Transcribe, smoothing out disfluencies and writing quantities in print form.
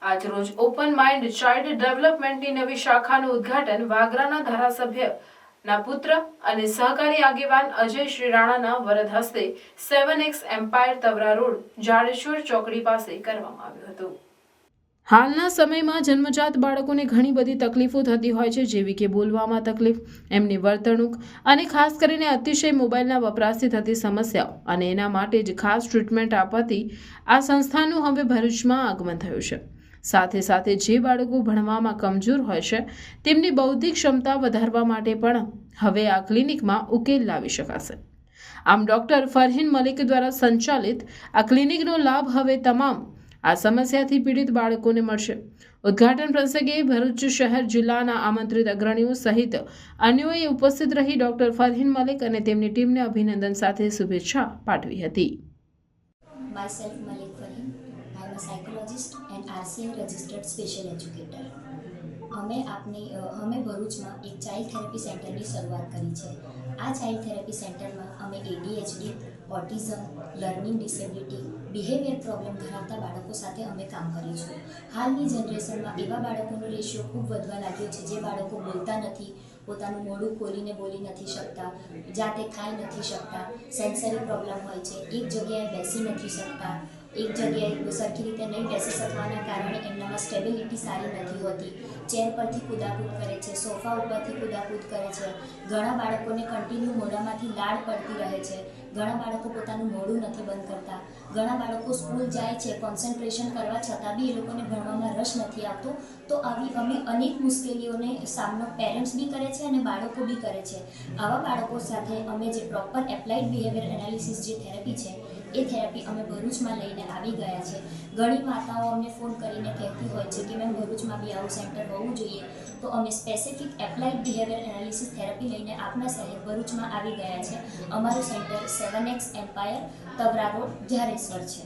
આજરોજ open mind child ડેવલપમેન્ટની નવી શાખાનું ઉદ્ઘાટન વાગરાના ધારાસભ્યના પુત્ર અને સહકારી આગેવાન અજય શ્રી રાણાના વરદ હસ્તે 7X umpire Tavra road Jadeshwar ચોકડી પાસે કરવામાં આવ્યું હતું। હાલના સમયમાં જન્મજાત બાળકોને ઘણી બધી તકલીફો થતી હોય છે, જેવી કે બોલવામાં તકલીફ, એમની વર્તણૂક અને ખાસ કરીને અતિશય મોબાઈલના વપરાશથી થતી સમસ્યાઓ, અને એના માટે જ ખાસ ટ્રીટમેન્ટ આપવાથી આ સંસ્થાનું હવે ભરૂચમાં આગમન થયું છે। સાથે સાથે જે બાળકો ભણવામાં કમજોર હોય છે તેમની બૌદ્ધિક ક્ષમતા વધારવા માટે પણ હવે આ ક્લિનિકમાં ઉકેલ લાવી શકાશે। આમ ડોક્ટર ફરહીન મલિક દ્વારા સંચાલિત આ ક્લિનિકનો લાભ હવે તમામ આ સમસ્યાથી પીડિત બાળકોને મળશે। ઉદ્ઘાટન પ્રસંગે ભરૂચ શહેર જિલ્લાના આમંત્રિત અગ્રણીઓ સહિત અન્યોએ ઉપસ્થિત રહી ડોક્ટર ફરહીન મલિક અને તેમની ટીમને અભિનંદન સાથે શુભેચ્છા પાઠવી હતી। Myself Malik Farhin. I am a psychologist and RCI registered special educator. અમે ભરૂચમાં એક ચાઇલ્ડ થેરેપી સેન્ટરની શરૂઆત કરી છે। આ ચાઇલ્ડ થેરેપી સેન્ટરમાં અમે ADHD, autism, learning disability, behaviour problem ધરાવતા બાળકો સાથે અમે કામ કરીશું। હાલની જનરેશનમાં એવા બાળકોનો રેશિયો ખૂબ વધવા લાગ્યો છે જે બાળકો બોલતા નથી, પોતાનું મોઢું ખોલીને બોલી નથી શકતા, જાતે ખાઈ નથી શકતા, સેન્સરી પ્રોબ્લેમ હોય છે, એક જગ્યાએ બેસી નથી શકતા, એક જગ્યાએ સરખી રીતે નહીં બેસી શકવાના કારણે એમનામાં સ્ટેબિલિટી સારી નથી હોતી, ચેર પરથી કૂદાકૂદ કરે છે, સોફા ઉપરથી કૂદાકૂદ કરે છે, ઘણા બાળકોને કન્ટિન્યુ મોઢામાંથી લાળ પડતી રહે છે, ઘણા બાળકો પોતાનું મોઢું નથી બંધ કરતા, ઘણા બાળકો સ્કૂલ જાય છે કોન્સન્ટ્રેશન કરવા છતાં બી એ લોકોને ભણવામાં રસ નથી આવતો। તો આવી અમે અનેક મુશ્કેલીઓને સામનો પેરેન્ટ્સ બી કરે છે અને બાળકો બી કરે છે। આવા બાળકો સાથે અમે જે પ્રોપર એપ્લાઇડ બિહેવિયર એનાલિસિસ જે થેરેપી છે એ થેરેપી અમે ભરૂચમાં લઈને આવી ગયા છે। ઘણી માતાઓ અમને ફોન કરીને કહેતી હોય છે કે મેમ ભરૂચમાં બી આવું સેન્ટર હોવું જોઈએ, તો અમે specific applied behaviour analysis therapy લઈને આપના શહેર ભરૂચમાં આવી ગયા છે। અમારું centre 7X umpire Tavra road Jadeshwar છે।